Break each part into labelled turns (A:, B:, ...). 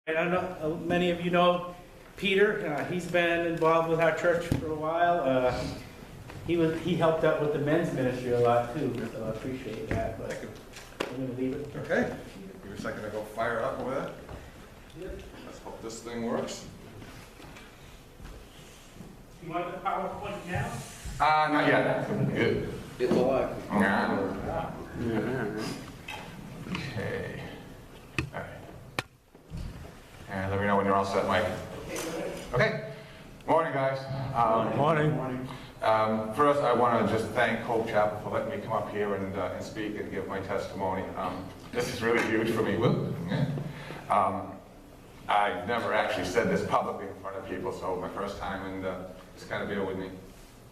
A: And I don't know, many of you know Peter. He's been involved with our church for a while. He helped out with the men's ministry a lot too, so I appreciate that. But
B: Thank you.
A: I'm going to leave it.
B: Okay. Give me a second to go fire it up over there.
A: Yep.
B: Let's hope this thing works.
A: You want the PowerPoint now?
B: Not yet. Good.
C: It's alive.
B: Yeah.
A: Yeah.
B: Okay. All right. And let me know when you're all set, Mike. Okay. Morning, guys.
A: Morning.
B: First, I want to just thank Hope Chapel for letting me come up here and speak and give my testimony. This is really huge for me. I've never actually said this publicly in front of people, so my first time, and just kind of bear with me.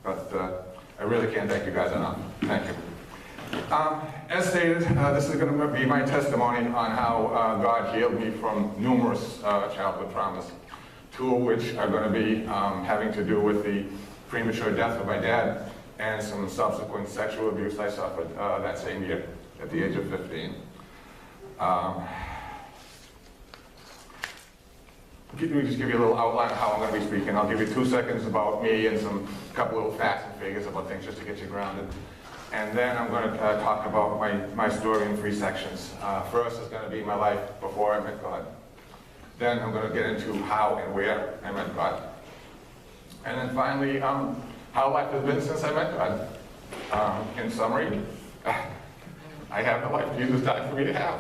B: But I really can't thank you guys enough. Thank you. As stated, this is going to be my testimony on how God healed me from numerous childhood traumas, two of which are going to be having to do with the premature death of my dad and some subsequent sexual abuse I suffered that same year at the age of 15. Let me just give you a little outline of how I'm going to be speaking. I'll give you 2 seconds about me and a couple little facts and figures about things just to get you grounded. And then I'm going to talk about my story in 3 sections. First is going to be my life before I met God. Then I'm going to get into how and where I met God. And then finally, how life has been since I met God. In summary, I have the life Jesus died for me to have.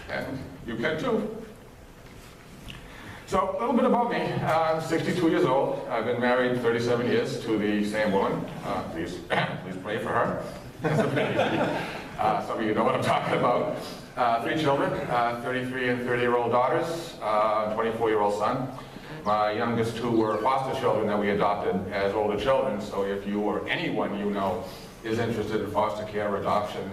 B: And you can too. So, a little bit about me. I'm 62 years old. I've been married 37 years to the same woman. Please pray for her. Some of you know what I'm talking about. 3 children, 33 and 30-year-old daughters, 24-year-old son. My youngest 2 were foster children that we adopted as older children. So if you or anyone you know is interested in foster care or adoption,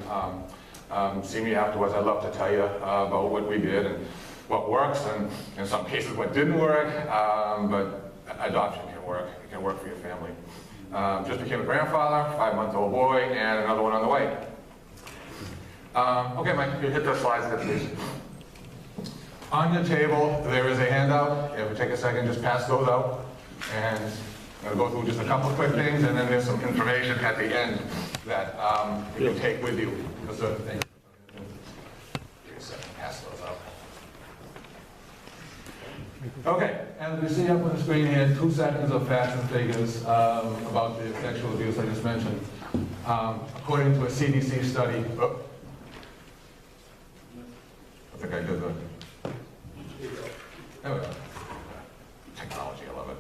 B: see me afterwards. I'd love to tell you about what we did and what works, and in some cases what didn't work, but adoption can work. It can work for your family. Just became a grandfather, 5-month-old boy, and another one on the way. Okay, Mike, you hit those slides there, please. On your table, there is a handout. If you take a second, just pass those out. And I'm going to go through just a couple of quick things, and then there's some information at the end that you can take with you for certain things. Give me a second, pass those out. Okay, as we see up on the screen here, 2 seconds of facts and figures about the sexual abuse I just mentioned. According to a CDC study, I think I did the, there we go. Technology, I love it.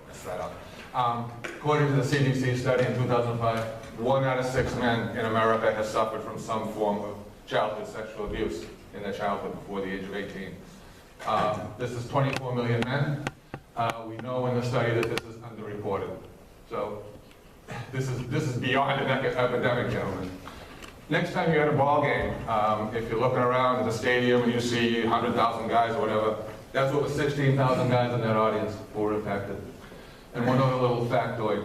B: Mess that up. According to the CDC study in 2005, 1 out of 6 men in America has suffered from some form of childhood sexual abuse in their childhood before the age of 18. This is 24 million men. We know in the study that this is underreported. So this is beyond an epidemic, gentlemen. Next time you're at a ball game, if you're looking around at the stadium and you see 100,000 guys or whatever, that's what was 16,000 guys in that audience who were impacted. And one other little factoid,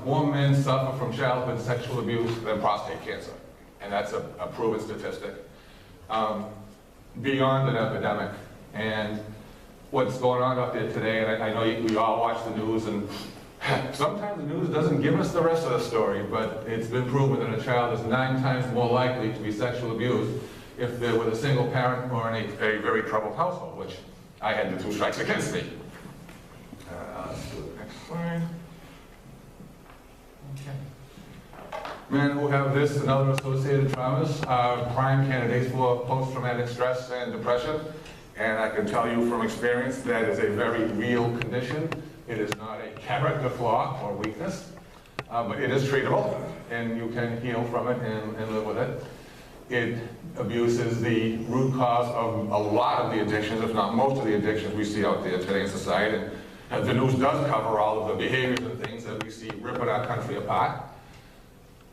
B: more men suffer from childhood sexual abuse than prostate cancer. And that's a proven statistic. Beyond an epidemic. And what's going on out there today, and I know we all watch the news, and sometimes the news doesn't give us the rest of the story, but it's been proven that a child is 9 times more likely to be sexually abused if they're with a single parent or in a very troubled household, which I had the 2 strikes against me. Let's do the next slide. Okay. Men who have this and other associated traumas are prime candidates for post-traumatic stress and depression. And I can tell you from experience that is a very real condition. It is not a character flaw or weakness, but it is treatable, and you can heal from it and live with it. It abuses the root cause of a lot of the addictions, if not most of the addictions we see out there today in society. And the news does cover all of the behaviors and things that we see ripping our country apart.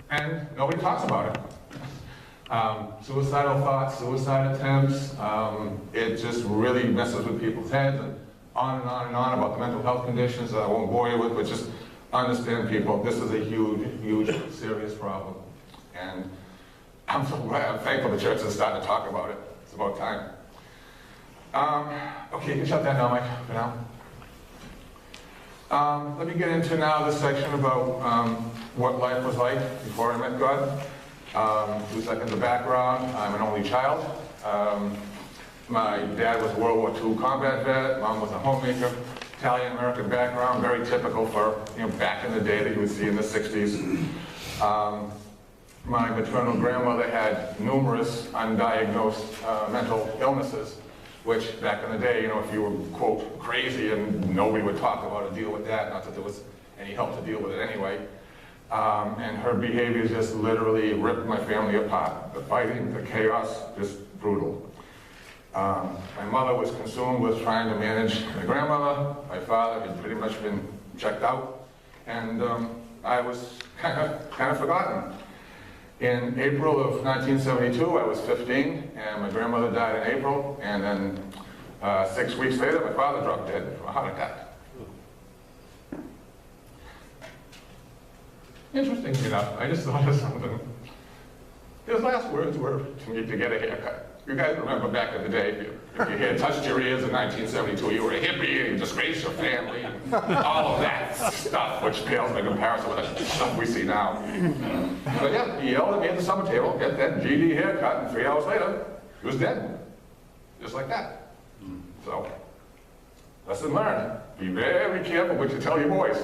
B: And nobody talks about it. Suicidal thoughts, suicide attempts, it just really messes with people's heads, and on and on and on about the mental health conditions that I won't bore you with, but just understand, people, this is a huge, serious problem. And I'm so glad, I'm thankful the church is starting to talk about it. It's about time. Okay, you can shut that down, Mike, for now. Let me get into now this section about what life was like before I met God. 2 seconds of background. I'm an only child. My dad was a World War II combat vet. Mom was a homemaker. Italian-American background, very typical for, back in the day that you would see in the 60s. My maternal grandmother had numerous undiagnosed mental illnesses, which back in the day, if you were, quote, crazy and nobody would talk about or deal with that, not that there was any help to deal with it anyway. And her behavior just literally ripped my family apart. The fighting, the chaos, just brutal. My mother was consumed with trying to manage my grandmother. My father had pretty much been checked out. And I was kind of forgotten. In April of 1972, I was 15, and my grandmother died in April. And then 6 weeks later, my father dropped dead from a heart attack. Interesting enough, I just thought of something. His last words were to me to get a haircut. You guys remember back in the day, if your hair touched your ears in 1972, you were a hippie and you disgraced your family and all of that stuff, which pales in comparison with the stuff we see now. But yeah, he yelled at me at the summer table, get that GD haircut, and 3 hours later, he was dead. Just like that. So, lesson learned. Be very careful what you tell your boys.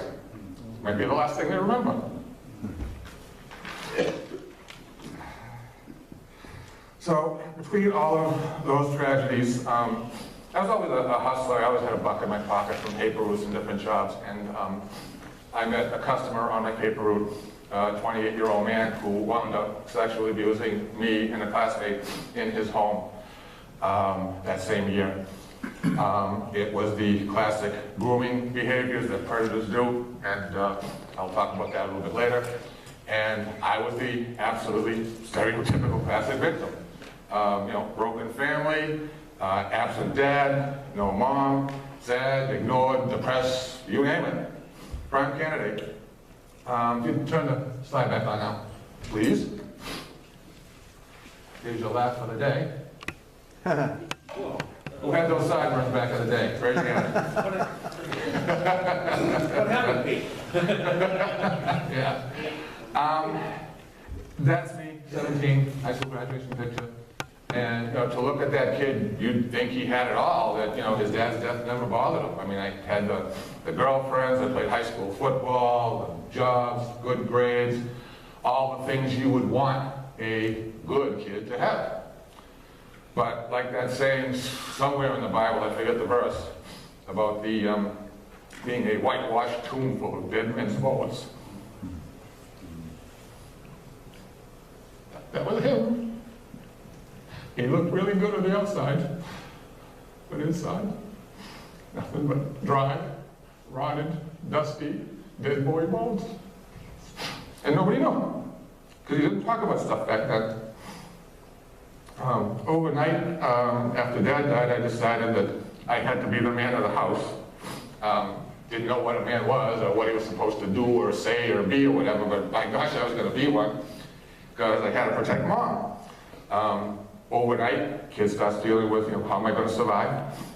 B: Might be the last thing they remember. So, between all of those tragedies, I was always a hustler. I always had a buck in my pocket from paper routes and different jobs. And I met a customer on my paper route, a 28-year-old man who wound up sexually abusing me and a classmate in his home that same year. It was the classic grooming behaviors that predators do, and I'll talk about that a little bit later. And I was the absolutely stereotypical classic victim. Broken family, absent dad, no mom, sad, ignored, depressed, you name it. Prime candidate. You can turn the slide back on now, please. Here's your laugh for the day. Who had those sideburns back in the day? Raise your hand.
A: What happened, Pete?
B: Yeah. That's me, 17, high school graduation picture. And to look at that kid, you'd think he had it all, that his dad's death never bothered him. I mean, I had the girlfriends, I played high school football, the jobs, good grades, all the things you would want a good kid to have. But like that saying somewhere in the Bible, I forget the verse, about the being a whitewashed tomb full of dead men's bones. That was him. He looked really good on the outside, but inside, nothing but dry, rotted, dusty, dead boy bones. And nobody knew, because he didn't talk about stuff back then. Overnight, after Dad died, I decided that I had to be the man of the house. Didn't know what a man was or what he was supposed to do or say or be or whatever, but my gosh, I was going to be one because I had to protect Mom. Overnight, kids starts dealing with, how am I going to survive?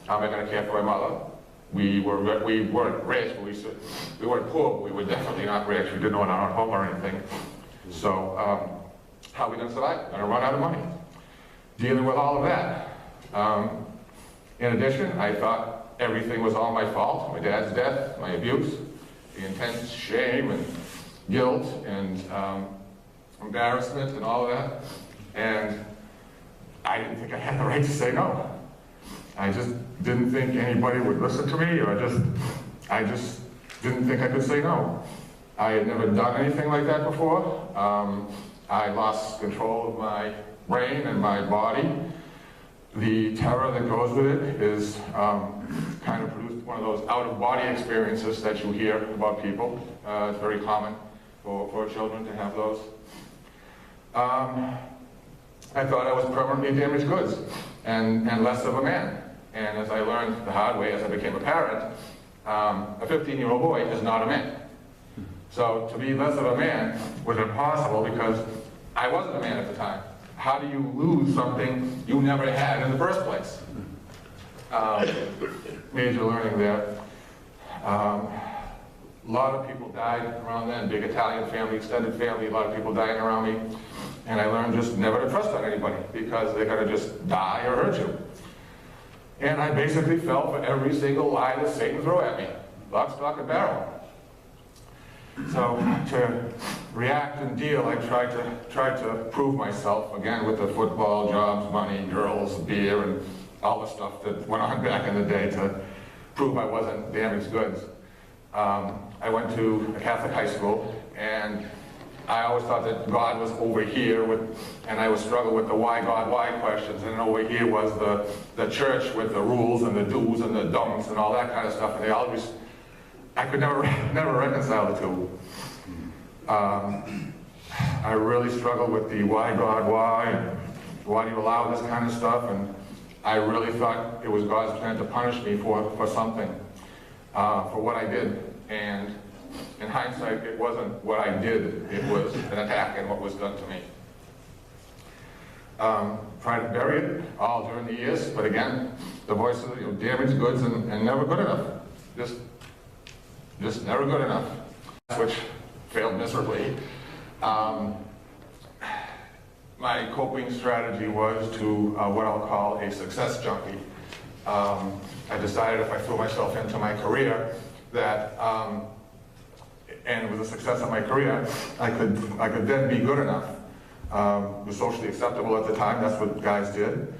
B: How am I going to care for my mother? We weren't rich, but we weren't poor, but we were definitely not rich. We didn't own our own home or anything. So, how are we going to survive? Going to run out of money. Dealing with all of that. In addition, I thought everything was all my fault. My dad's death, my abuse, the intense shame and guilt and embarrassment and all of that. And I didn't think I had the right to say no. I just didn't think anybody would listen to me, or I just didn't think I could say no. I had never done anything like that before. I lost control of my brain and my body. The terror that goes with it is kind of produced one of those out-of-body experiences that you hear about people. It's very common for children to have those. I thought I was permanently damaged goods and less of a man. And as I learned the hard way as I became a parent, a 15-year-old boy is not a man. So to be less of a man was impossible because I wasn't a man at the time. How do you lose something you never had in the first place? Major learning there. A lot of people died around then, big Italian family, extended family, a lot of people dying around me. And I learned just never to trust on anybody because they're gonna just die or hurt you. And I basically fell for every single lie that Satan threw at me, lock, stock, and barrel. So to react and deal, I tried to prove myself, again with the football, jobs, money, girls, beer, and all the stuff that went on back in the day to prove I wasn't damaged goods. I went to a Catholic high school, and I always thought that God was over here, and I would struggle with the why God, why questions, and over here was the church with the rules and the do's and the don'ts and all that kind of stuff, and they always, I could never reconcile the two. I really struggled with the why God, why, and why do you allow this kind of stuff, and I really thought it was God's plan to punish me for something, for what I did, and in hindsight, it wasn't what I did, it was an attack and what was done to me. Tried to bury it all during the years, but again, the voice of damaged goods and never good enough. Just never good enough, which failed miserably. My coping strategy was to what I'll call a success junkie. I decided if I threw myself into my career that and with the success of my career, I could then be good enough. It was socially acceptable at the time, that's what guys did.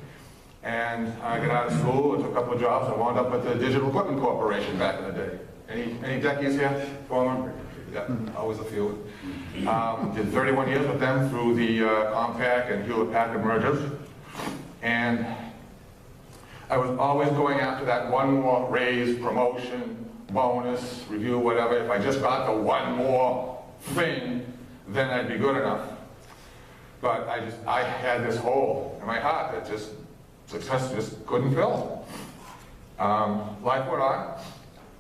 B: And I got out of school, I took a couple of jobs, and wound up at the Digital Equipment Corporation back in the day. Any techies here? Former? Yeah, always a few. Did 31 years with them through the Compaq and Hewlett-Packard mergers. And I was always going after that one more raise, promotion, bonus, review, whatever. If I just got the one more thing, then I'd be good enough. But I had this hole in my heart that success just couldn't fill. Life went on.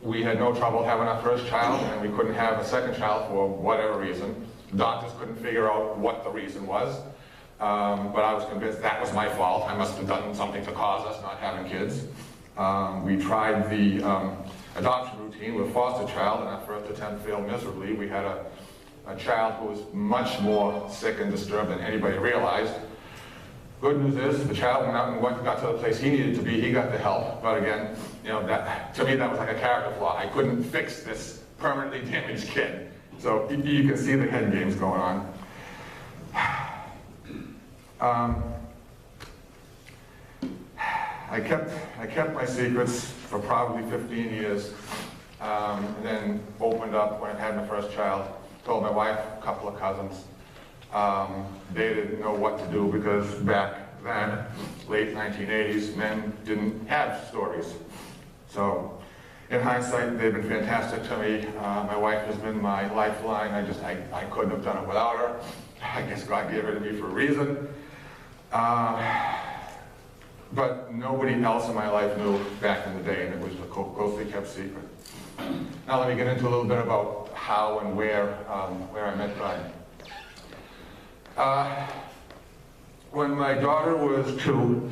B: We had no trouble having our first child, and we couldn't have a second child for whatever reason. Doctors couldn't figure out what the reason was. But I was convinced that was my fault. I must have done something to cause us not having kids. We tried the adoption routine with foster child, and our first attempt failed miserably. We had a child who was much more sick and disturbed than anybody realized. Good news is the child went out and got to the place he needed to be. He got the help, but again, to me that was like a character flaw. I couldn't fix this permanently damaged kid. So you can see the head games going on. I kept my secrets for probably 15 years, and then opened up when I had my first child. Told my wife, a couple of cousins. They didn't know what to do because back then, late 1980s, men didn't have stories. So in hindsight, they've been fantastic to me. My wife has been my lifeline. I couldn't have done it without her. I guess God gave her to me for a reason. But nobody else in my life knew back in the day, and it was a closely kept secret. Now let me get into a little bit about how and where I met Brian. When my daughter was 2,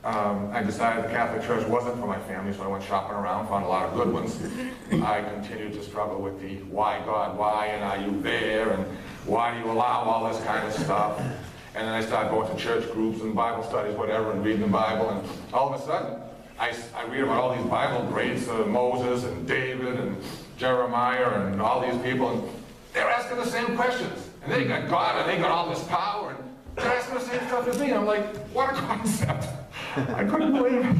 B: I decided the Catholic Church wasn't for my family, so I went shopping around, found a lot of good ones. I continued to struggle with the why God, why, and are you there, and why do you allow all this kind of stuff? And then I started going to church groups and Bible studies, whatever, and reading the Bible, and all of a sudden, I read about all these Bible greats, Moses and David and Jeremiah and all these people, and they're asking the same questions. And they got God, and they got all this power, and they're asking the same stuff as me. And I'm like, what a concept. I couldn't believe it.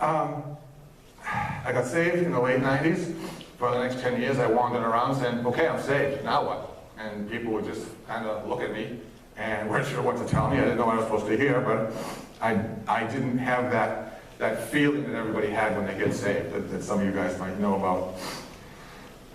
B: I got saved in the late 90s. For the next 10 years, I wandered around saying, okay, I'm saved, now what? And people would just kind of look at me and weren't sure what to tell me. I didn't know what I was supposed to hear, but I didn't have that feeling that everybody had when they get saved, that some of you guys might know about.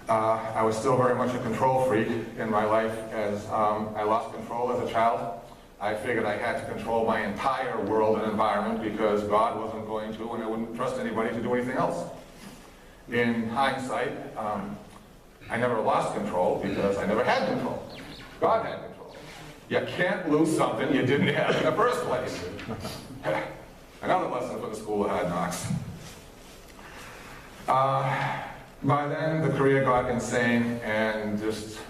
B: I was still very much a control freak in my life as I lost control as a child. I figured I had to control my entire world and environment because God wasn't going to, and I wouldn't trust anybody to do anything else. In hindsight, I never lost control because I never had control. God had control. You can't lose something you didn't have in the first place. Another lesson school of hard knocks. By then, the career got insane and just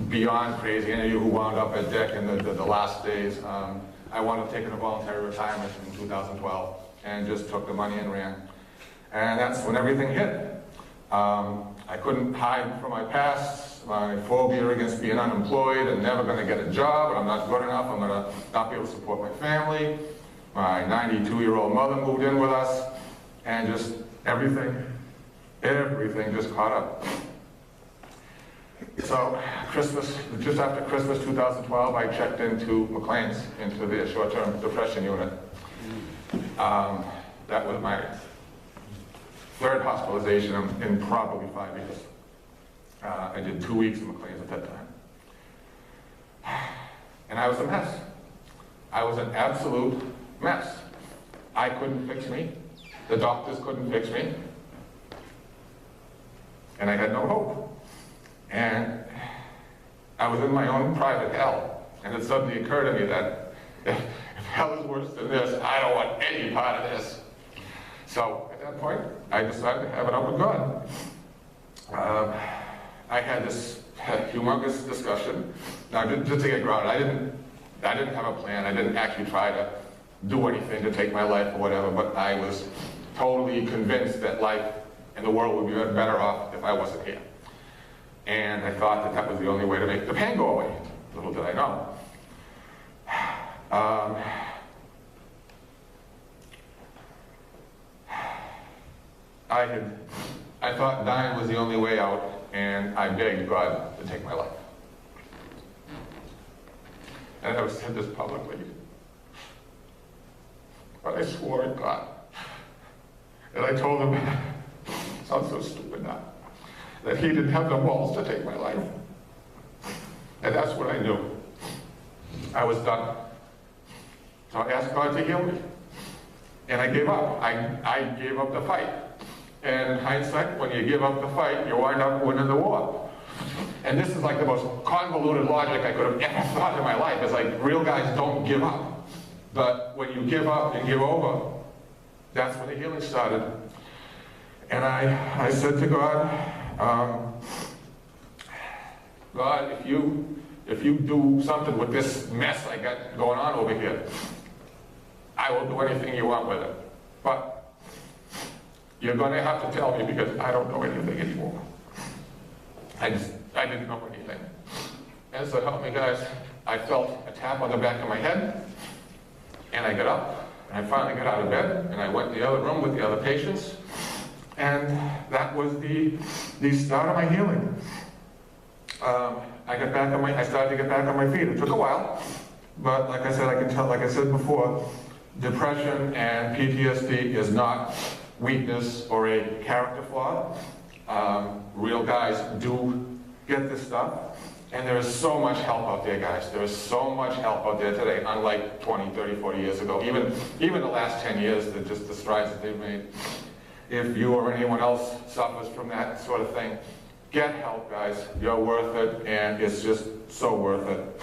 B: beyond crazy. Any of you who wound up at Dick in the last days, I wound up taking a voluntary retirement in 2012 and just took the money and ran. And that's when everything hit. I couldn't hide from my past, my phobia against being unemployed and never going to get a job, I'm not good enough, I'm going to not be able to support my family. My 92-year-old mother moved in with us, and just everything just caught up. So just after Christmas 2012, I checked into McLean's, into the short-term depression unit. That was my third hospitalization in probably 5 years. I did 2 weeks in McLean's at that time. And I was a mess. I was an absolute mess. I couldn't fix me. The doctors couldn't fix me. And I had no hope. And I was in my own private hell. And it suddenly occurred to me that if hell is worse than this, I don't want any part of this. So at that point, I decided to have it up with God. I had this humongous discussion. Now, just to get grounded, I didn't have a plan. I didn't actually try to do anything to take my life or whatever, but I was totally convinced that life and the world would be better off if I wasn't here. And I thought that that was the only way to make the pain go away. Little did I know. I thought dying was the only way out, and I begged God to take my life. And I said this publicly. But I swore at God. And I told him, it sounds so stupid now, that he didn't have the balls to take my life. And that's what I knew. I was done. So I asked God to heal me. And I gave up. I gave up the fight. And in hindsight, when you give up the fight, you wind up winning the war. And this is like the most convoluted logic I could have ever thought in my life. It's like real guys don't give up. But when you give up and give over, that's when the healing started. And I said to God, God, if you do something with this mess I got going on over here, I will do anything you want with it. But you're going to have to tell me, because I don't know anything anymore. I didn't know anything. And so help me, guys. I felt a tap on the back of my head, and I got up, and I finally got out of bed, and I went in the other room with the other patients, and that was the start of my healing. I started to get back on my feet. It took a while, but like I said before, depression and PTSD is not weakness or a character flaw. Real guys do get this stuff, and there is so much help out there, guys. There is so much help out there today, unlike 20, 30, 40 years ago. Even the last 10 years, just the strides that they've made. If you or anyone else suffers from that sort of thing, get help, guys. You're worth it, and it's just so worth it.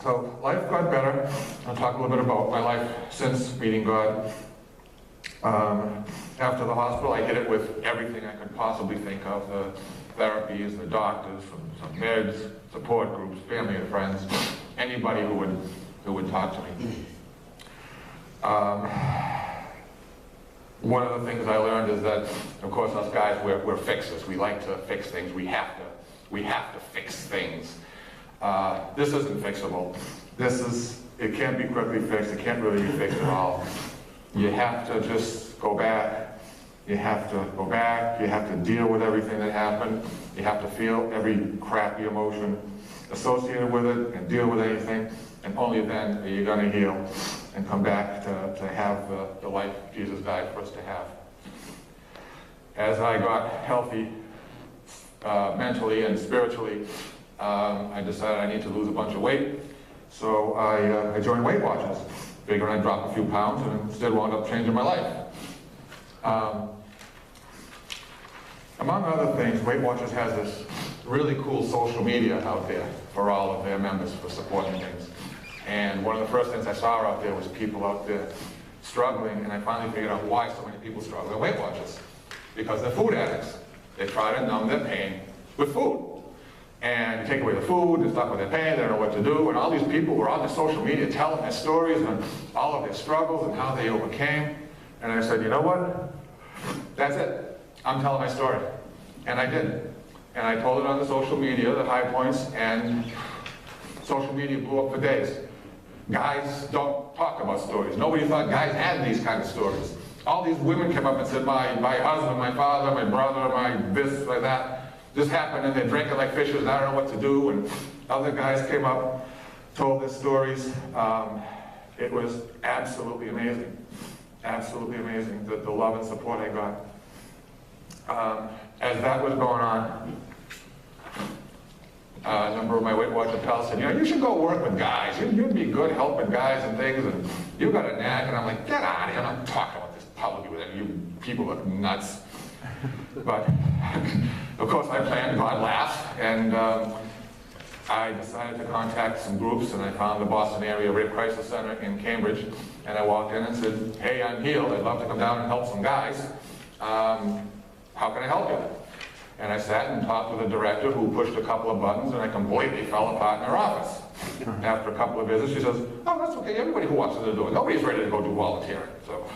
B: So life got better. I'll talk a little bit about my life since meeting God. After the hospital, I hit it with everything I could possibly think of. The therapies, the doctors, some meds, support groups, family and friends, anybody who would talk to me. One of the things I learned is that, of course, us guys, we're fixers. We like to fix things. We have to fix things. This isn't fixable. It can't be quickly fixed. It can't really be fixed at all. You have to just go back. You have to go back. You have to deal with everything that happened. You have to feel every crappy emotion associated with it and deal with anything. And only then are you going to heal and come back to have the life Jesus died for us to have. As I got healthy mentally and spiritually, I decided I need to lose a bunch of weight. So I joined Weight Watchers, figuring I'd drop a few pounds, and instead wound up changing my life. Among other things, Weight Watchers has really cool social media out there for all of their members for supporting things. And one of the first things I saw out there was people out there struggling, and I finally figured out why so many people struggle with Weight Watchers. Because they're food addicts. They try to numb their pain with food. And you take away the food, they're stuck with their pain, they don't know what to do, and all these people were on their social media telling their stories and all of their struggles and how they overcame. And I said, you know what? That's it. I'm telling my story. And I did. And I told it on the social media, the high points, and social media blew up for days. Guys don't talk about stories. Nobody thought guys had these kind of stories. All these women came up and said, my husband, my father, my brother, my this, my that. This happened, and they're drinking like fishes, and I don't know what to do. And other guys came up, told their stories. It was absolutely amazing. Absolutely amazing, the love and support I got. As that was going on, a number of my Weight Watcher pals said, you know, you should go work with guys. You'd be good helping guys and things, and you got a knack. And I'm like, get out of here. I'm not talking about this publicly with any of you people look nuts. But, of course, I planned, God laughed, and I decided to contact some groups, and I found the Boston Area Rape Crisis Center in Cambridge, and I walked in and said, hey, I'm healed. I'd love to come down and help some guys. How can I help you? And I sat and talked with the director who pushed a couple of buttons, and I completely fell apart in her office. After a couple of visits, she says, oh, that's okay. Everybody who walks in the door, nobody's ready to go do volunteering. So,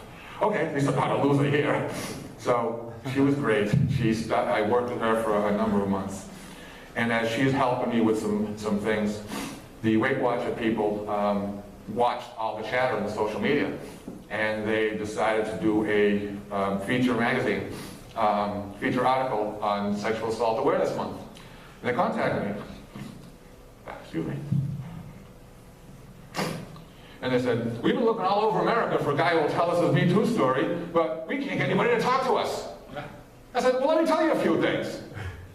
B: okay, at least I'm not a loser here. So she was great. I worked with her for a number of months. And as she's helping me with some things, the Weight Watcher people watched all the chatter in the social media, and they decided to do a feature magazine, feature article on Sexual Assault Awareness Month. And they contacted me. Excuse me. And they said, we've been looking all over America for a guy who will tell us his metoo story, but we can't get anybody to talk to us. I said, well, let me tell you a few things.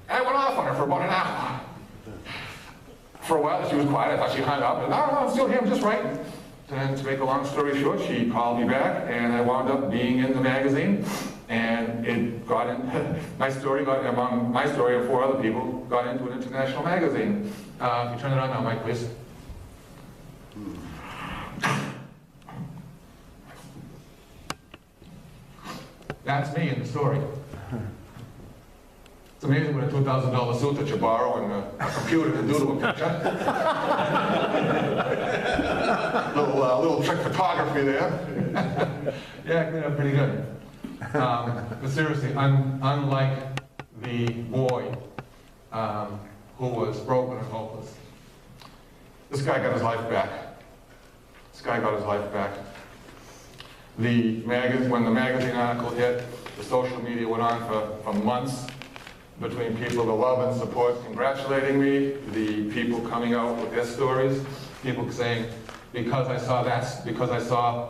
B: And I went off on her for about an hour. For a while, she was quiet. I thought she hung up. And, oh, no, I'm still here. I'm just writing. And to make a long story short, she called me back, and I wound up being in the magazine. And it got in, my story got, among my story and 4 other people, got into an international magazine. If you turn it on now, Mike, please. That's me in the story. It's amazing what a $2,000 suit that you borrow and a computer can do to a picture. little trick photography there. Yeah, I cleaned up pretty good. But seriously, unlike the boy who was broken and hopeless, this guy got his life back. This guy got his life back. When the magazine article hit, the social media went on for months between people, the love and support congratulating me, the people coming out with their stories, people saying, because I saw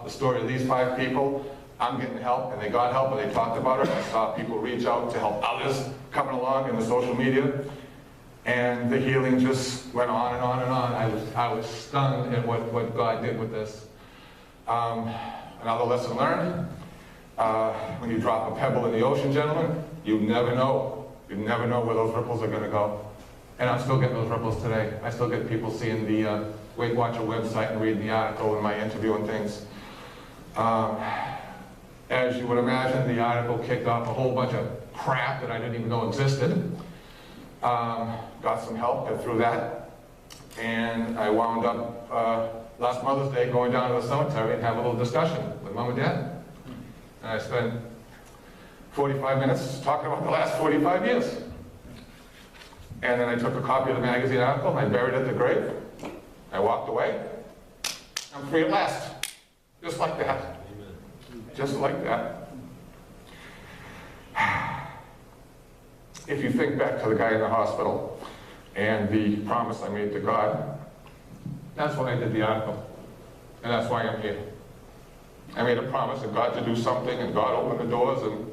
B: the story of these 5 people, I'm getting help, and they got help, and they talked about it. I saw people reach out to help others coming along in the social media, and the healing just went on and on and on. I was stunned at what God did with this. Another lesson learned, when you drop a pebble in the ocean, gentlemen, you never know. You never know where those ripples are going to go. And I'm still getting those ripples today. I still get people seeing the Weight Watcher website and reading the article and my interview and things. As you would imagine, the article kicked off a whole bunch of crap that I didn't even know existed. Got some help, got through that. And I wound up last Mother's Day going down to the cemetery and have a little discussion with Mom and Dad. And I spent 45 minutes talking about the last 45 years. And then I took a copy of the magazine article and I buried it at the grave. I walked away. I'm free at last. Just like that. Just like that. If you think back to the guy in the hospital and the promise I made to God, that's why I did the article. And that's why I'm here. I made a promise to God to do something, and God opened the doors, and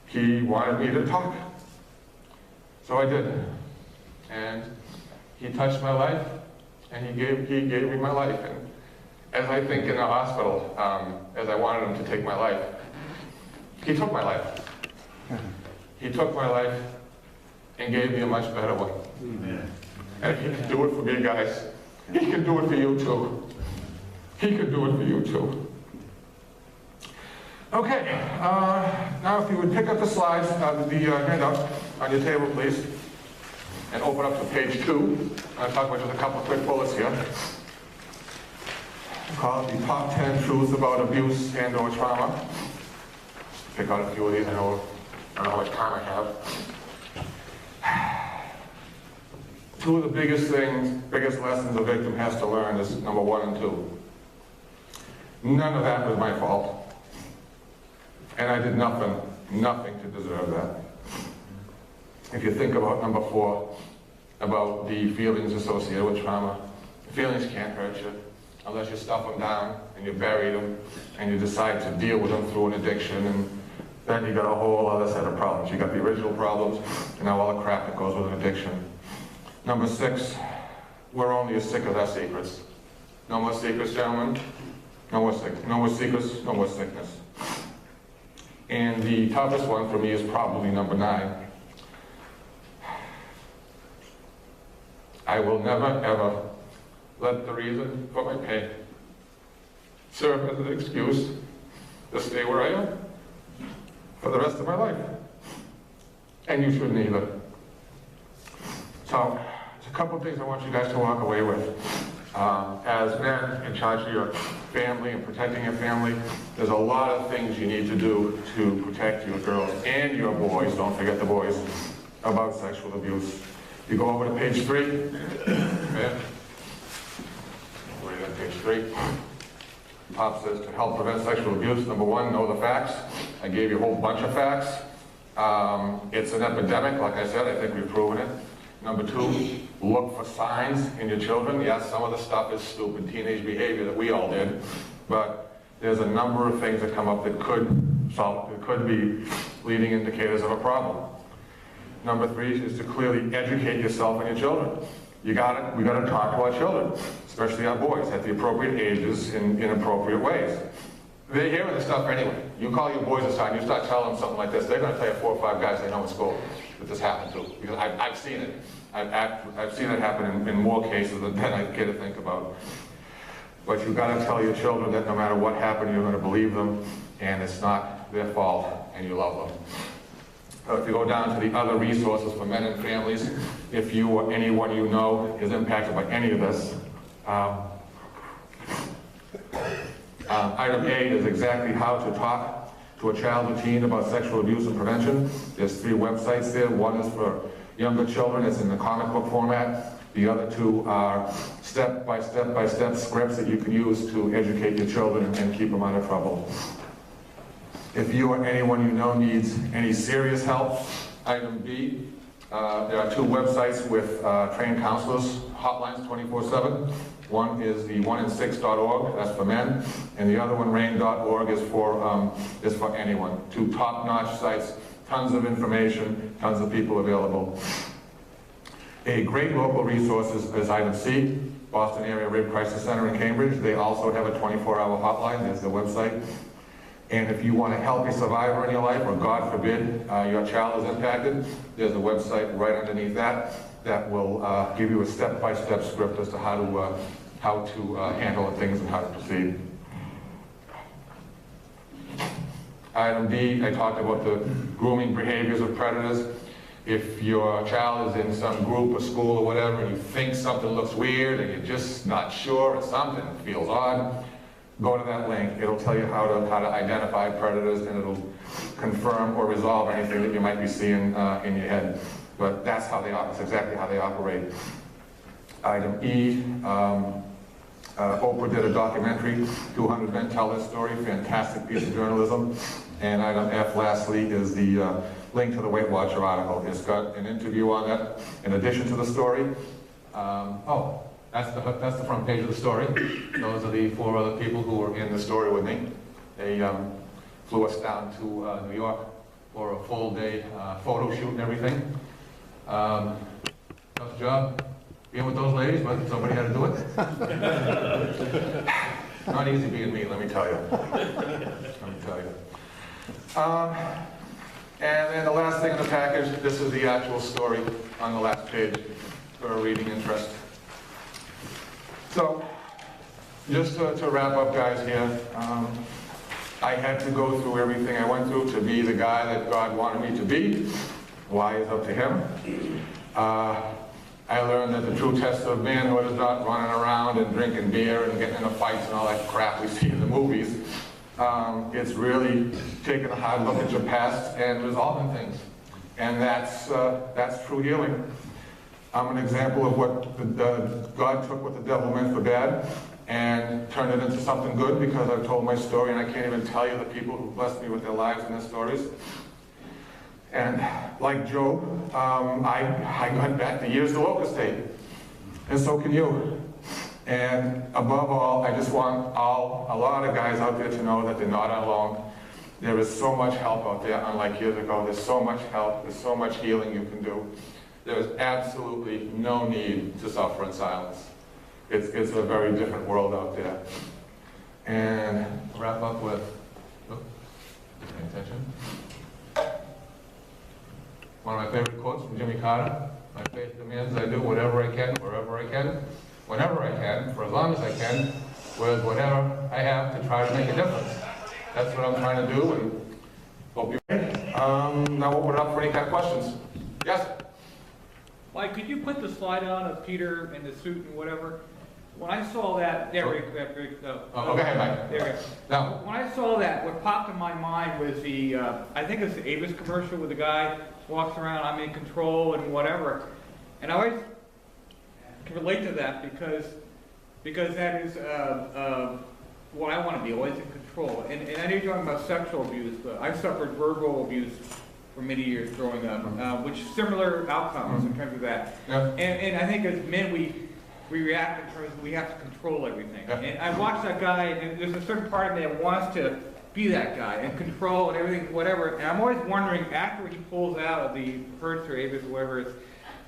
B: He wanted me to talk. So I did. And He touched my life, and He gave me my life. And as I think in the hospital, as I wanted Him to take my life, He took my life. He took my life, and gave me a much better one. And he can do it for me, guys. He can do it for you too. He can do it for you too. Okay, now if you would pick up the slides, the handout on your table, please, and open up to page 2. I'll talk about just a couple of quick bullets here. Call it the top 10 truths about abuse and or trauma. Pick out a few of these. I don't know how much time I have. Two of the biggest lessons a victim has to learn is number 1 and 2. None of that was my fault. And I did nothing to deserve that. If you think about number 4, about the feelings associated with trauma, feelings can't hurt you unless you stuff them down and you bury them and you decide to deal with them through an addiction, and then you got a whole other set of problems. You got the original problems and now all the crap that goes with an addiction. Number 6, we're only as sick as our secrets. No more secrets, gentlemen. No more secrets, no more sickness. And the toughest one for me is probably number 9. I will never, ever let the reason for my pain serve as an excuse to stay where I am for the rest of my life. And you shouldn't either. So, there's a couple of things I want you guys to walk away with. As men in charge of your family and protecting your family, there's a lot of things you need to do to protect your girls and your boys, don't forget the boys, about sexual abuse. You go over to page 3. Okay. Read on page 3. Pop says to help prevent sexual abuse, number 1, know the facts. I gave you a whole bunch of facts. It's an epidemic, like I said, I think we've proven it. Number 2, look for signs in your children. Yes, some of the stuff is stupid teenage behavior that we all did, but there's a number of things that come up that could be leading indicators of a problem. Number 3 is to clearly educate yourself and your children. We gotta talk to our children, especially our boys, at the appropriate ages in appropriate ways. They're hearing this stuff anyway. You call your boys aside and you start telling them something like this, they're gonna tell you 4 or 5 guys they know in school that this happened to. Because I've seen it. I've seen it happen in more cases than I care to think about. But you've got to tell your children that no matter what happened, you're going to believe them, and it's not their fault, and you love them. If you go down to the other resources for men and families, if you or anyone you know is impacted by any of this, item A is exactly how to talk to a child or teen about sexual abuse and prevention. There's 3 websites there. One is for younger children. It's in the comic book format. The other 2 are step-by-step scripts that you can use to educate your children and keep them out of trouble. If you or anyone you know needs any serious help, item B, there are 2 websites with trained counselors, hotlines 24/7. One is the 1in6.org, that's for men, and the other one, rain.org, is for anyone. 2 top-notch sites, tons of information, tons of people available. A great local resource is item C, Boston Area Rape Crisis Center in Cambridge. They also have a 24-hour hotline, there's their website. And if you want to help a survivor in your life, or God forbid, your child is impacted, there's a website right underneath that will give you a step-by-step script as to how to handle things and how to proceed. Item D, I talked about the grooming behaviors of predators. If your child is in some group or school or whatever, and you think something looks weird and you're just not sure, or something feels odd, go to that link. It'll tell you how to identify predators, and it'll confirm or resolve anything that you might be seeing in your head. But that's exactly how they operate. Item E, Oprah did a documentary, 200 Men Tell This Story, fantastic piece of journalism. And item F, lastly, is the link to the Weight Watcher article. It's got an interview on that in addition to the story. That's the front page of the story. Those are the 4 other people who were in the story with me. They flew us down to New York for a full day photo shoot and everything. Tough job being with those ladies, but somebody had to do it. Not easy being me, let me tell you. And then the last thing in the package, this is the actual story on the last page for a reading interest. So, just to wrap up, guys, here, I had to go through everything I went through to be the guy that God wanted me to be. Why is up to Him. I learned that the true test of manhood is not running around and drinking beer and getting into fights and all that crap we see in the movies. It's really taking a hard look at your past and resolving things. And that's true healing. I'm an example of what God took what the devil meant for bad and turned it into something good, because I've told my story and I can't even tell you the people who blessed me with their lives and their stories. And like Job, I got back the years the locust ate. And so can you. And above all, I just want a lot of guys out there to know that they're not alone. There is so much help out there, unlike years ago. There's so much help, there's so much healing you can do. There is absolutely no need to suffer in silence. It's a very different world out there. And wrap up with, pay attention. One of my favorite quotes from Jimmy Carter: "My faith demands I do whatever I can, wherever I can, whenever I can, for as long as I can, with whatever I have to try to make a difference." That's what I'm trying to do, and hope you're ready. Now open it up for any kind of questions. Yes?
C: Mike, could you put the slide on of Peter in the suit and whatever? When I saw that, there we go.
B: Go ahead, Mike.
C: There we go.
B: Now,
C: When I saw that, what popped in my mind was the, I think it's the Avis commercial with the guy walks around, I'm in control and whatever. And I always can relate to that because that is what I want to be, always in control. And I know you're talking about sexual abuse, but I've suffered verbal abuse for many years growing up, which similar outcomes in terms of that.
B: yeah.
C: And I think as men, we react in terms of we have to control everything.
B: Yeah.
C: And I watch that guy, and there's a certain part of me that wants to be that guy and control and everything, whatever. And I'm always wondering, after he pulls out of the Hertz or Avis, whatever his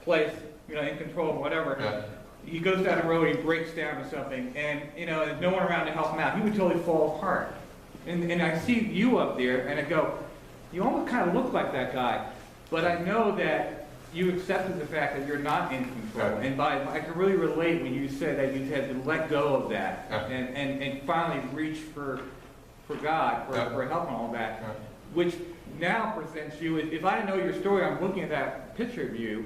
C: place, in control and whatever,
B: Yeah.
C: he goes down the road, he breaks down or something, and there's no one around to help him out. He would totally fall apart. And I see you up there, and I go, you almost kind of look like that guy, but I know that you accepted the fact that you're not in control.
B: Right.
C: And I can really relate when you said that you had to let go of that
B: Yeah.
C: and finally reach for God,
B: Yeah.
C: for help and all that,
B: Yeah.
C: which now presents you, if I didn't know your story, I'm looking at that picture of you,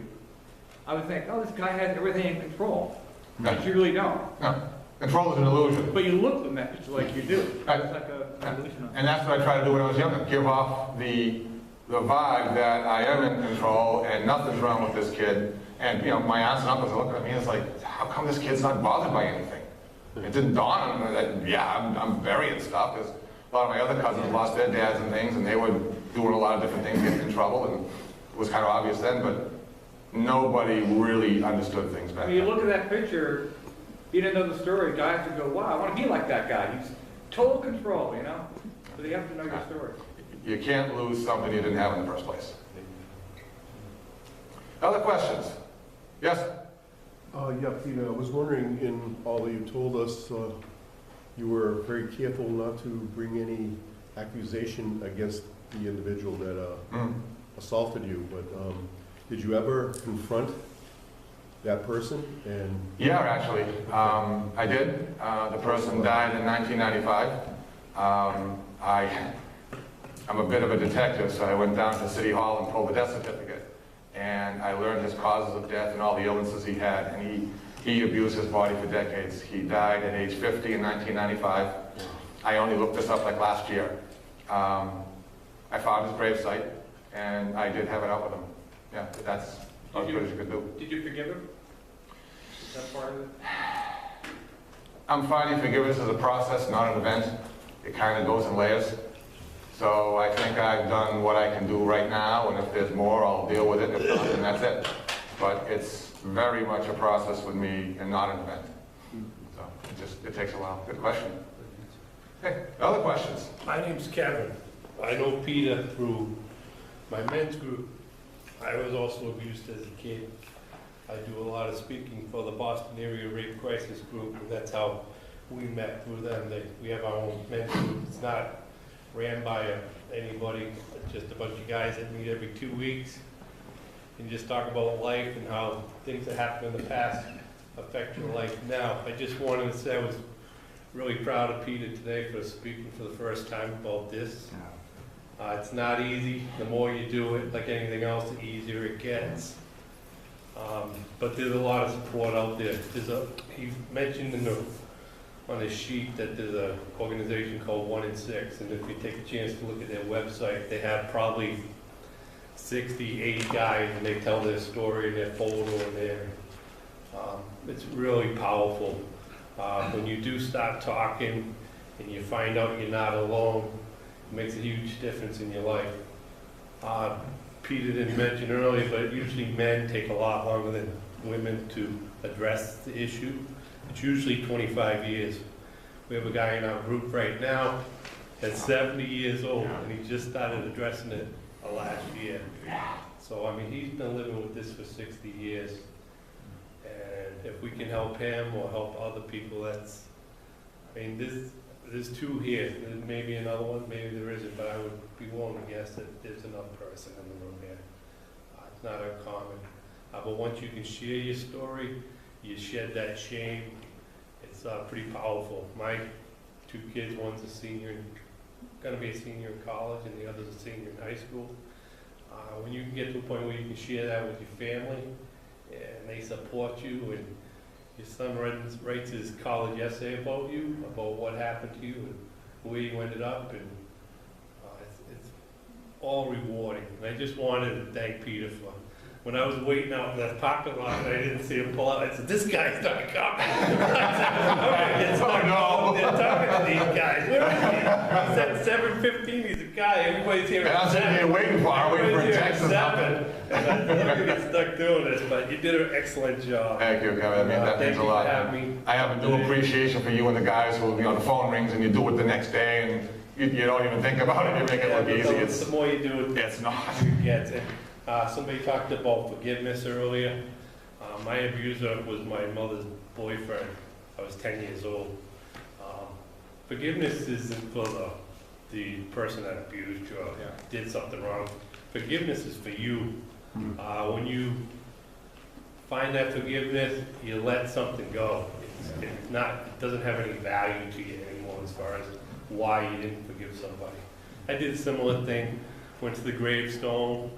C: I would think, oh, this guy has everything in control.
B: Yeah.
C: But you really don't.
B: No. Control is an illusion.
C: But you look in that picture like you do.
B: Right.
C: It's like an illusion.
B: And that's what I tried to do when I was younger, give off the vibe that I am in control and nothing's wrong with this kid. And my aunts and uncles look at me and it's like, how come this kid's not bothered by anything? It didn't dawn on them that, yeah, I'm burying stuff, because a lot of my other cousins lost their dads and things, and they were doing a lot of different things, getting in trouble, and it was kind of obvious then, but nobody really understood things back
C: When you
B: then.
C: look at that picture, you didn't know the story, guys would go, wow, I want to be like that guy. He's total control, So you have to know your story.
B: You can't lose something you didn't have in the first place. Other questions? Yes?
D: Yeah, Peter, I was wondering, in all that you told us, you were very careful not to bring any accusation against the individual that assaulted you, but did you ever confront that person? And
B: Yeah, actually. I did. The person died in 1995. I'm a bit of a detective, so I went down to City Hall and pulled the death certificate. And I learned his causes of death and all the illnesses he had. And he abused his body for decades. He died at age 50 in 1995. I only looked this up like last year. I found his gravesite, and I did have it out with him. Yeah, that's as good as you could do.
C: Did you forgive him? Is that part of it?
B: I'm finding forgiveness as a process, not an event. It kind of goes in layers. So I think I've done what I can do right now, and if there's more, I'll deal with it. If not, then that's it. But it's very much a process with me and not an event. So it takes a while. Good question. Hey, other questions?
E: My name's Kevin. I know Peter through my men's group. I was also abused as a kid. I do a lot of speaking for the Boston Area Rape Crisis Group, and that's how we met through them. We have our own men's group. It's not ran by anybody, just a bunch of guys that meet every 2 weeks and just talk about life and how things that happened in the past affect your life now. I just wanted to say I was really proud of Peter today for speaking for the first time about this. It's not easy. The more you do it, like anything else, the easier it gets. But there's a lot of support out there. He mentioned on his sheet that there's an organization called 1 in 6, and if you take a chance to look at their website, they have probably 60, 80 guys, and they tell their story and their photo and their, it's really powerful. When you do start talking and you find out you're not alone, it makes a huge difference in your life. Peter didn't mention earlier, but usually men take a lot longer than women to address the issue. It's usually 25 years. We have a guy in our group right now that's 70 years old, and he just started addressing it last year. So, I mean, he's been living with this for 60 years. And if we can help him or help other people, that's, I mean, there's 2 here. There may be another one, maybe there isn't, but I would be willing to guess that there's another person in the room here. It's not uncommon. But once you can share your story, you shed that shame. It's pretty powerful. My 2 kids, one's a senior, gonna be a senior in college, and the other's a senior in high school. When you can get to a point where you can share that with your family, and they support you, and your son writes his college essay about you, about what happened to you, and where you ended up, and it's all rewarding. And I just wanted to thank Peter for, when I was waiting out in that parking lot and I didn't see him pull out, I said, "This guy's not coming." They're talking to these guys. Where is he? He said 7:15, he's a guy, everybody's here at 7.
B: You're waiting for a text or something.
E: And I love you to get stuck doing this, but you did an excellent job.
B: Thank you, Kevin. I mean, that means a lot.
E: Thank you for having me.
B: I have a due appreciation for you and the guys who, the phone rings and you do it the next day and you don't even think about it. You make it look easy.
E: The more you do it,
B: It's not.
E: it gets it. Somebody talked about forgiveness earlier. My abuser was my mother's boyfriend. I was 10 years old. Forgiveness isn't for the person that abused you or did something wrong. Forgiveness is for you. When you find that forgiveness, you let something go. It doesn't have any value to you anymore as far as why you didn't forgive somebody. I did a similar thing. Went to the gravestone,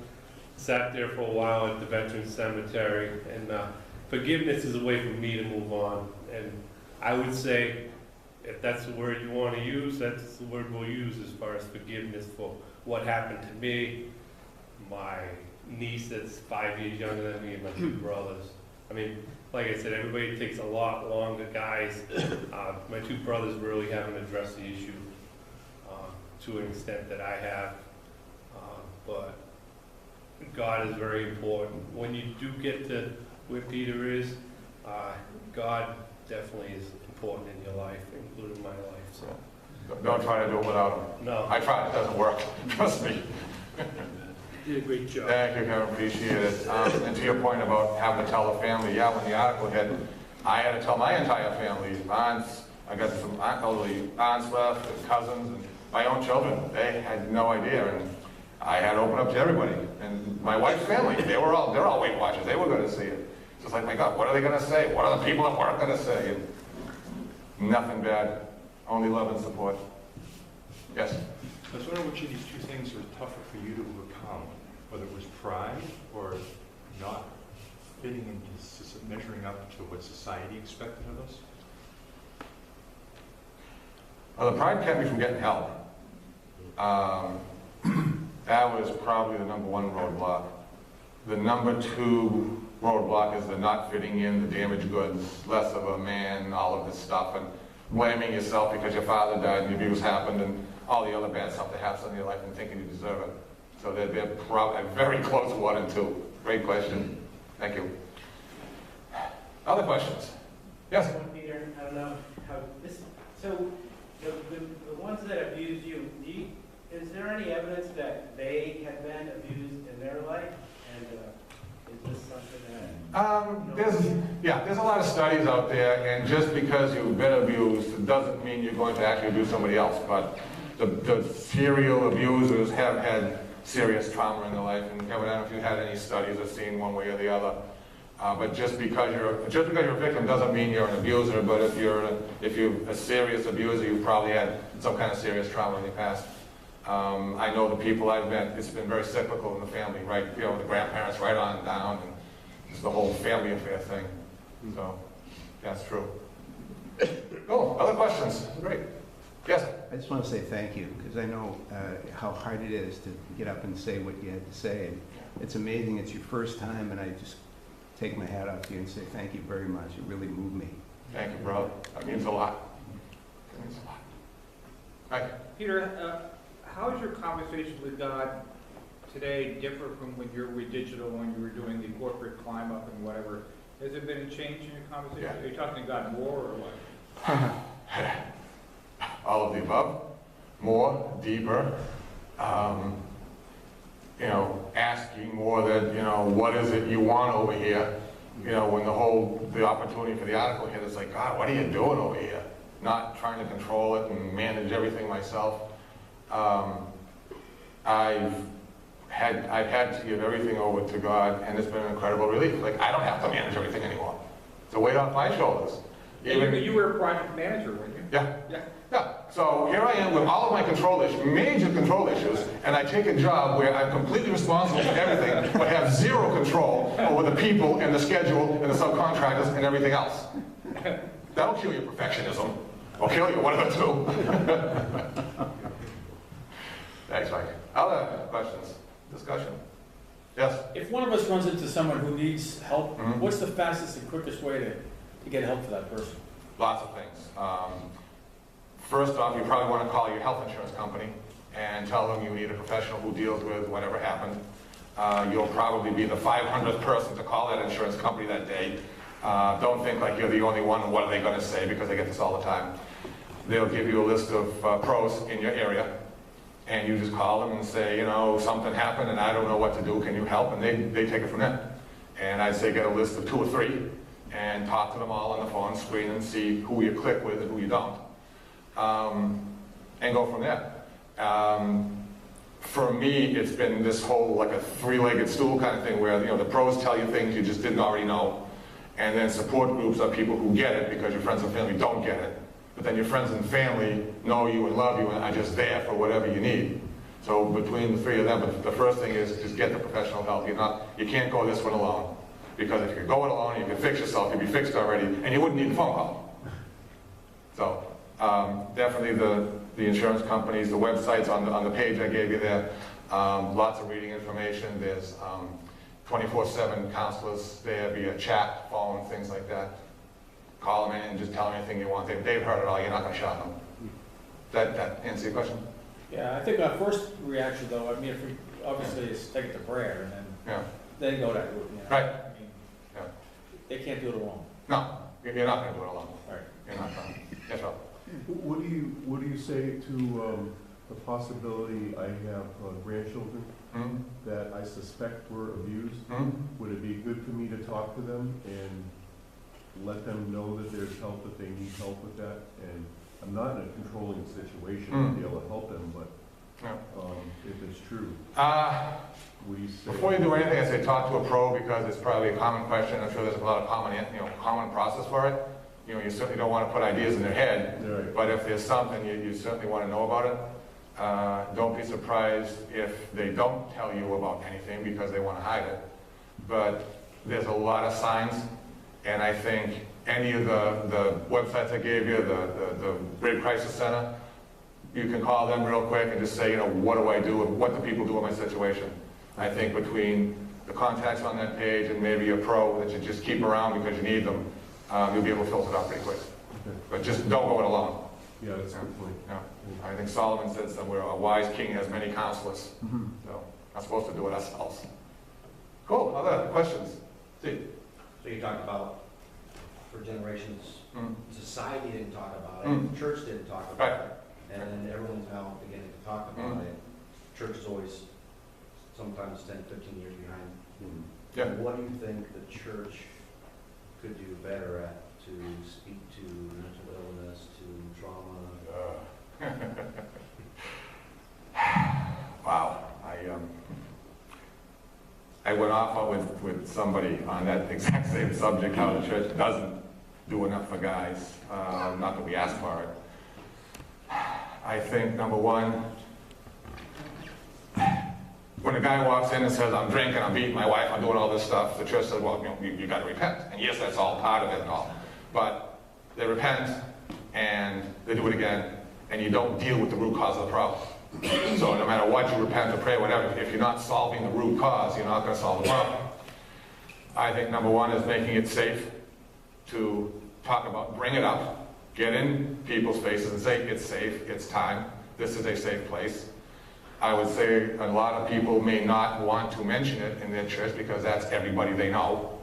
E: sat there for a while at the Veterans Cemetery, and forgiveness is a way for me to move on. And I would say, if that's the word you want to use, that's the word we'll use as far as forgiveness for what happened to me, my niece that's 5 years younger than me, and my 2 brothers. I mean, like I said, everybody takes a lot longer, guys. My 2 brothers really haven't addressed the issue to an extent that I have, but God is very important. When you do get to where Peter is, God definitely is important in your life, including my life. So
B: Don't try to do it without him.
E: no,
B: I tried, it doesn't work. Trust me.
E: you did a great job.
B: Thank you, Kevin, appreciate it. And to your point about having to tell the family, yeah, when the article hit, I had to tell my entire family, aunts, I got some elderly aunts left, and cousins, and my own children. They had no idea, and I had to open up to everybody. And my wife's family, they're all Weight Watchers. They were going to see it. So it's like, my God, what are they going to say? What are the people at work going to say? And nothing bad, only love and support. Yes?
F: I was wondering which of these 2 things were tougher for you to overcome, whether it was pride or not fitting into measuring up to what society expected of us?
B: Well, the pride kept me from getting help. That was probably the #1 roadblock. The #2 roadblock is the not fitting in, the damaged goods, less of a man, all of this stuff, and blaming yourself because your father died and the abuse happened and all the other bad stuff that happens in your life and thinking you deserve it. So they're a very close 1 and 2. Great question. Thank you. Other questions? Yes?
A: Peter, I don't know how this, so the ones that abuse you, is there any evidence that they have been abused in their life? And is this something that...
B: there's a lot of studies out there, and just because you've been abused doesn't mean you're going to actually abuse somebody else. But the serial abusers have had serious trauma in their life. And Kevin, I don't know if you had any studies or seen one way or the other. But just because you're a victim doesn't mean you're an abuser. But if you're a serious abuser, you probably had some kind of serious trauma in your past. I know the people I've met, it's been very cyclical in the family, right? You know, the grandparents right on down, and it's the whole family affair thing. So that's true. Oh, other questions? Great. Yes.
G: I just want to say thank you, because I know how hard it is to get up and say what you had to say. And it's amazing. It's your first time, and I just take my hat off to you and say thank you very much. It really moved me.
B: Thank you, brother. That means a lot. That means a lot. Hi.
C: Peter, how is your conversation with God today differ from when you were with digital, when you were doing the corporate climb up and whatever? Has there been a change in your conversation?
B: Yeah.
C: Are you talking to God more or what?
B: All of the above, more, deeper, you know, asking more that, you know, what is it you want over here? You know, when the opportunity for the article hit, it's like, God, what are you doing over here? Not trying to control it and manage everything myself. I've had to give everything over to God, and it's been an incredible relief. Like, I don't have to manage everything anymore. It's a weight off my shoulders.
C: You were a project manager, weren't you?
B: Yeah.
C: Yeah.
B: Yeah, so here I am with all of my control issues, major control issues, and I take a job where I'm completely responsible for everything, but have zero control over the people and the schedule and the subcontractors and everything else. That'll kill your perfectionism, or kill you, one of the two. Thanks, Mike. Other questions, discussion? Yes?
H: If one of us runs into someone who needs help,
B: Mhm.
H: what's the fastest and quickest way to get help for that person?
B: Lots of things. First off, you probably want to call your health insurance company and tell them you need a professional who deals with whatever happened. You'll probably be the 500th person to call that insurance company that day. Don't think like you're the only one and what are they going to say, because they get this all the time. They'll give you a list of pros in your area, and you just call them and say, you know, something happened and I don't know what to do, can you help? And they take it from there. And I'd say get a list of 2 or 3 and talk to them all on the phone screen and see who you click with and who you don't. And go from there. For me, it's been this whole like a 3-legged stool kind of thing where, you know, the pros tell you things you just didn't already know. And then support groups are people who get it because your friends and family don't get it. But then your friends and family know you and love you and are just there for whatever you need. So between the 3 of them, but the first thing is just get the professional help. You can't go this one alone. Because if you're going alone, you can fix yourself, you'd be fixed already, and you wouldn't need a phone call. So definitely the insurance companies, the websites on the page I gave you there, lots of reading information. There's 24/7 counselors there via chat, phone, things like that. Call them in and just tell them anything you want. They've heard it all, you're not going to shock them. That answer your question?
H: Yeah, I think our first reaction though, I mean, if we, obviously is take it to prayer and
B: Yeah.
H: then go that route, you know?
B: Right.
H: I mean,
B: Yeah.
H: they can't do it alone.
B: No, you're not going to do it alone.
H: Right.
B: You're not going to. Yes, Rob?
D: What do you say to the possibility I have grandchildren
B: Hmm?
D: that I suspect were abused?
B: Hmm?
D: Would it be good for me to talk to them and let them know that there's help, that they need help with that? And I'm not in a controlling situation to be able to help them, but
B: Yeah.
D: if it's true, would you say?
B: Before you do anything, I say talk to a pro, because it's probably a common question. I'm sure there's a lot of common process for it. You know, you certainly don't want to put ideas in their head,
D: Right.
B: but if there's something, you certainly want to know about it. Don't be surprised if they don't tell you about anything because they want to hide it. But there's a lot of signs, and I think any of the websites I gave you, the Great Crisis Center, you can call them real quick and just say, you know, what do I do, and what do people do in my situation? I think between the contacts on that page and maybe a pro that you just keep around because you need them, you'll be able to filter it out pretty quick.
D: Okay.
B: But just don't go it alone.
D: Yeah, that's a good point.
B: Yeah. I think Solomon said somewhere, a wise king has many counselors.
G: Mm-hmm.
B: So, not supposed to do it ourselves. Cool, other questions? Steve?
I: So you talked about, for generations,
B: Mm.
I: society didn't talk about it,
B: Mm.
I: the church didn't talk
B: Right.
I: about it, and then everyone's now beginning to talk about
B: Mm.
I: it. Church is always sometimes 10, 15 years behind.
B: Yeah.
I: What do you think the church could do better at to speak to mental illness, to trauma?
B: went off with somebody on that exact same subject, how the church doesn't do enough for guys, not that we ask for it. I think, number one, when a guy walks in and says, I'm drinking, I'm beating my wife, I'm doing all this stuff, the church says, well, you got to repent. And yes, that's all part of it and all. But they repent, and they do it again, and you don't deal with the root cause of the problem. So no matter what you repent or pray, whatever, if you're not solving the root cause, you're not going to solve the problem. I think number one is making it safe to talk about, bring it up, get in people's faces and say, it's safe, it's time, this is a safe place. I would say a lot of people may not want to mention it in their church because that's everybody they know,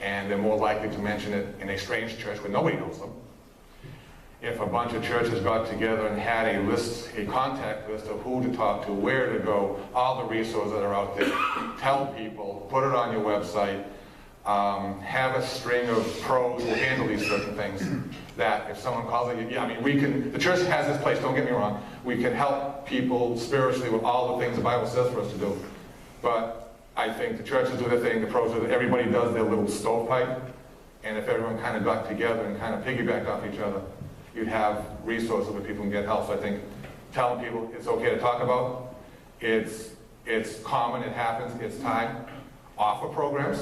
B: and they're more likely to mention it in a strange church where nobody knows them. If a bunch of churches got together and had a list, a contact list of who to talk to, where to go, all the resources that are out there, tell people, put it on your website, have a string of pros who handle these certain things, that if someone calls it, yeah, I mean, we can, the church has this place, don't get me wrong, we can help people spiritually with all the things the Bible says for us to do, but I think the churches do their thing, the pros do, everybody does their little stovepipe, and if everyone kind of got together and kind of piggybacked off each other, you'd have resources where people can get help. So I think telling people it's okay to talk about, it's common, it happens, it's time. Offer programs,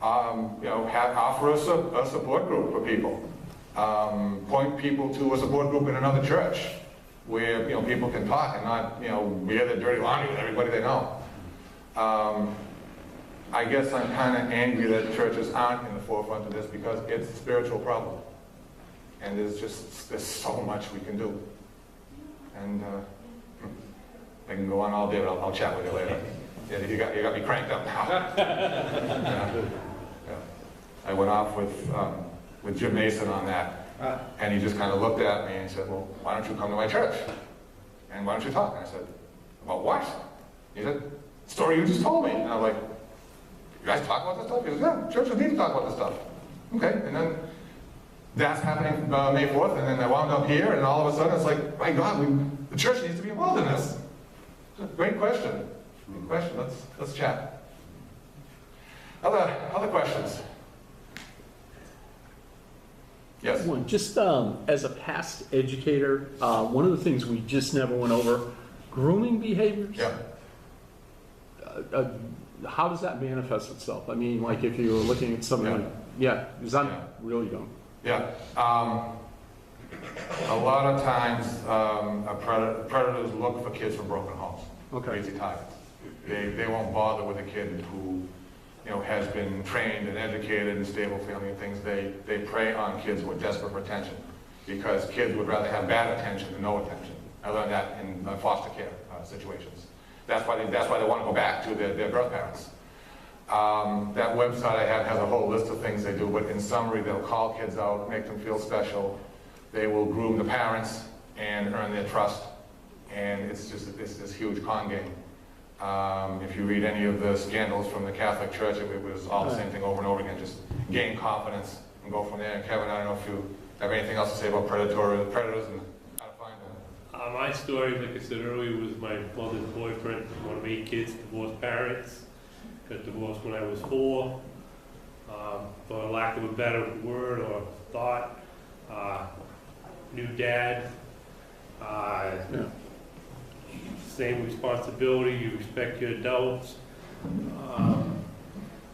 B: offer us a support group for people. Point people to a support group in another church where people can talk and not wear their dirty laundry with everybody they know. I guess I'm kind of angry that churches aren't in the forefront of this because it's a spiritual problem. And there's so much we can do. And I can go on all day, but I'll chat with you later. Yeah, you got me cranked up now. Yeah. I went off with Jim Mason on that, and he just kind of looked at me and said, well, why don't you come to my church? And why don't you talk? And I said, about what? He said, the story you just told me. And I was like, you guys talk about this stuff? He said, yeah, churches need to talk about this stuff. Okay, and then that's happening May 4th, and then I wound up here, and all of a sudden it's like, my God, the church needs to be involved in this. Great question. Great question. Let's chat. Other questions? Yes.
J: One, just as a past educator, one of the things we just never went over, grooming behaviors.
B: Yeah.
J: How does that manifest itself? I mean, like if you were looking at something because I'm really young.
B: Yeah. A lot of times, predators look for kids from broken homes.
J: Okay.
B: Crazy targets. They won't bother with a kid who, has been trained and educated and stable family and things. They prey on kids who are desperate for attention because kids would rather have bad attention than no attention. I learned that in foster care situations. That's why they want to go back to their birth parents. That website I have has a whole list of things they do, but in summary, they'll call kids out, make them feel special. They will groom the parents and earn their trust, and it's this huge con game. If you read any of the scandals from the Catholic Church, it was all the same thing over and over again, just gain confidence and go from there. And Kevin, I don't know if you have anything else to say about predators and how to find them.
E: My story, like I said earlier, was my mother's boyfriend, one of 8 kids, divorced parents. Got divorced when I was 4. For lack of a better word or thought, new dad, same responsibility, you respect your adults,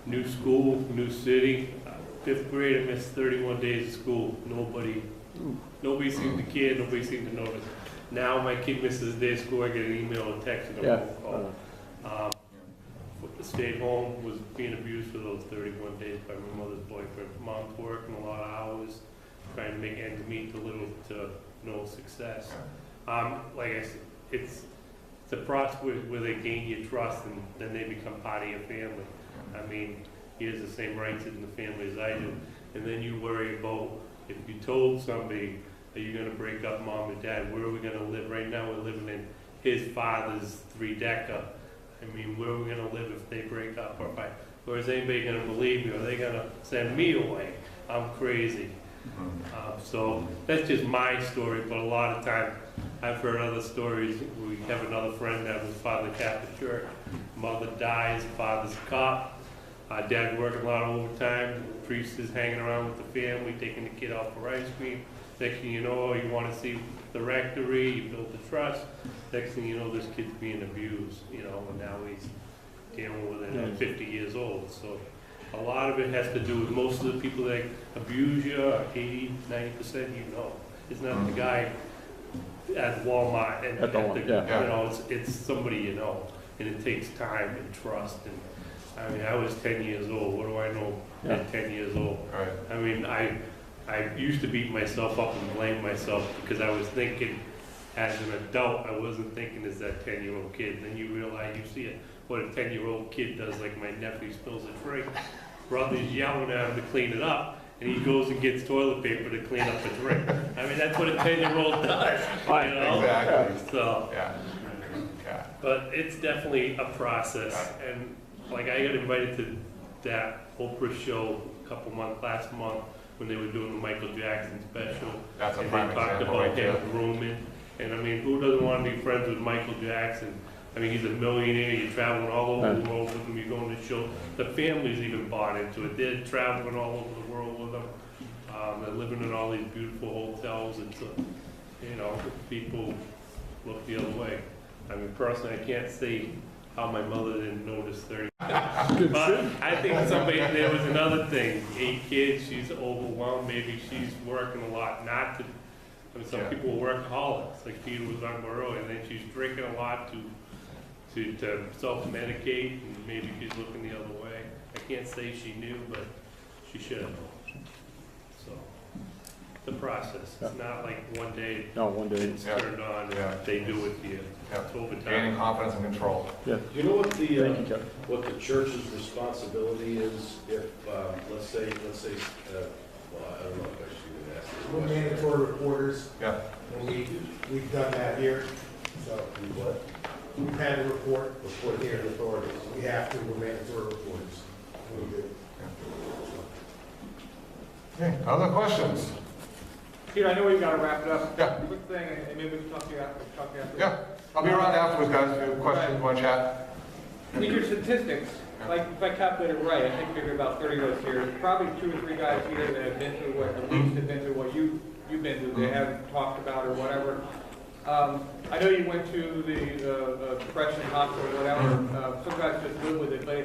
E: new school, new city. 5th grade, I missed 31 days of school. Nobody seemed to care, nobody seemed to notice. Now my kid misses a day of school, I get an email and text and a phone call. Stayed home, was being abused for those 31 days by my mother's boyfriend. Mom's working a lot of hours, trying to make ends meet to little to no success. Like I said, it's a process where they gain your trust and then they become part of your family. I mean, he has the same rights in the family as I do. And then you worry about, if you told somebody, are you going to break up mom and dad? Where are we going to live? Right now we're living in his father's 3-decker. I mean, where are we going to live if they break up? Or is anybody going to believe me? Or are they going to send me away? I'm crazy. So that's just my story, but a lot of times I've heard other stories. We have another friend that was father of the Catholic Church. Mother dies, father's a cop. Dad's working a lot of overtime. The priest is hanging around with the family, taking the kid out for ice cream. Next thing you know, you want to see the rectory, you build the trust. Next thing you know, this kid's being abused, you know, and now he's dealing with it at 50 years old. So a lot of it has to do with most of the people that abuse you, 80, 90%, you know. It's not the guy at Walmart and you know, it's somebody you know. And it takes time and trust. And I mean, I was 10 years old. What do I know at 10 years old?
B: Right.
E: I mean, I used to beat myself up and blame myself because I was thinking, as an adult, I wasn't thinking as that 10-year-old kid. Then you realize, you see it, what a 10-year-old kid does, like my nephew spills a drink. Brother's yelling at him to clean it up, and he goes and gets toilet paper to clean up a drink. I mean, that's what a 10-year-old does, you know?
B: Exactly.
E: So,
B: Yeah. Yeah.
E: but it's definitely a process. And like, I got invited to that Oprah show last month when they were doing the Michael Jackson special.
B: That's a
E: and
B: prime
E: they talked
B: example
E: about
B: right there.
E: him grooming. And I mean, who doesn't want to be friends with Michael Jackson? I mean, he's a millionaire. You're traveling all over the world with him. You're going to show. The family's even bought into it. They're traveling all over the world with him. They're living in all these beautiful hotels. It's you know, people look the other way. I mean, personally, I can't see how my mother didn't notice 30. But I think there was another thing. 8 kids, she's overwhelmed. Maybe she's working a lot not to. I mean, some people are workaholics, like Peter was on earlier, and then she's drinking a lot to self-medicate, and maybe she's looking the other way. I can't say she knew, but she should have. So, the process. It's not like one day it's turned on and they do it to you. It's over
B: Gaining
E: time.
B: confidence and control.
I: Do you know what
J: Thank you, Kevin.
I: what the church's responsibility is if, let's say, well, I don't know if I should even ask this
K: We're
I: question.
K: mandatory reporters,
B: Yeah.
K: and we've done that here, so
I: What?
K: we've had to report here in authorities. We have to, we're mandatory reporters. We do.
B: Okay, other questions?
C: Peter, I know we've got to wrap it up.
B: Yeah.
C: Quick thing, and maybe we can talk to you after.
B: Yeah, I'll be around afterwards, guys, if you have questions, want to chat.
C: These are statistics. Like, if I calculated right, I think maybe about 30 of us here, there's probably 2 or 3 guys here that have been through what, at least have been through what you've been through, they haven't talked about or whatever. I know you went to the depression hospital or whatever. Some guys just live with it, but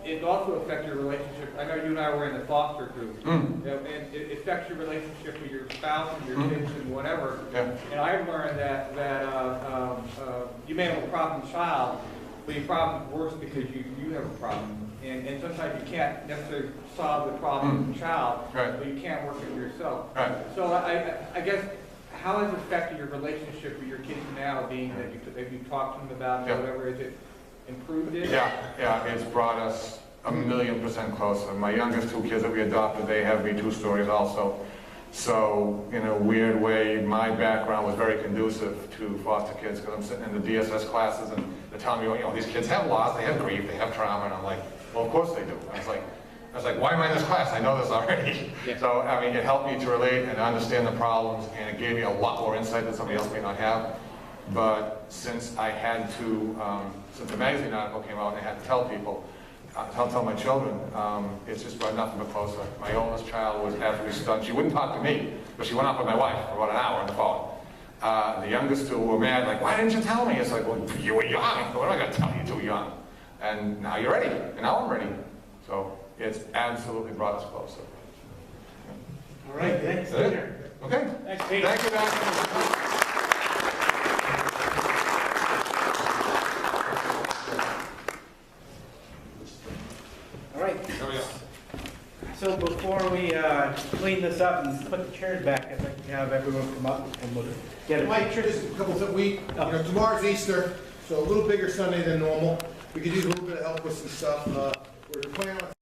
C: it also affects your relationship. I know you and I were in the foster group. You know, and it affects your relationship with your spouse and your kids and whatever.
B: Yeah.
C: And I've learned that you may have a problem child, but your problem's worse because you have a problem. And sometimes you can't necessarily solve the problem with the child,
B: Right.
C: but you can't work it yourself.
B: Right.
C: So I guess, how has it affected your relationship with your kids now, being that you talked to them about it, or whatever? Is it improved it?
B: Yeah, it's brought us 1,000,000% closer. My youngest 2 kids that we adopted, they have metoo stories also. So, in a weird way, my background was very conducive to foster kids, because I'm sitting in the DSS classes and they're telling me, you know, these kids have loss, they have grief, they have trauma, and I'm like, well, of course they do. I was like, why am I in this class? I know this already.
C: Yeah.
B: So, I mean, it helped me to relate and understand the problems, and it gave me a lot more insight that somebody else may not have. But since I had to, since the magazine article came out and I had to tell people, tell my children, it's just brought nothing but closer. My oldest child was absolutely stunned. She wouldn't talk to me, but she went up with my wife for about an hour on the phone. The youngest 2 were mad, like, why didn't you tell me? It's like, well, you were young. What am I going to tell you, too young? And now you're ready, and now I'm ready. So it's absolutely brought us closer.
A: All right, thanks,
B: That's it.
A: Peter.
B: Okay.
C: Thanks, Peter.
B: Thank you, guys.
A: All right,
B: There we go.
A: so before we clean this up and put the chairs back, I'd like to have everyone come up and we'll get a
K: Mike,
A: picture.
K: just a couple of tomorrow's Easter, so a little bigger Sunday than normal. We could use a little bit of help with some stuff. We're planning on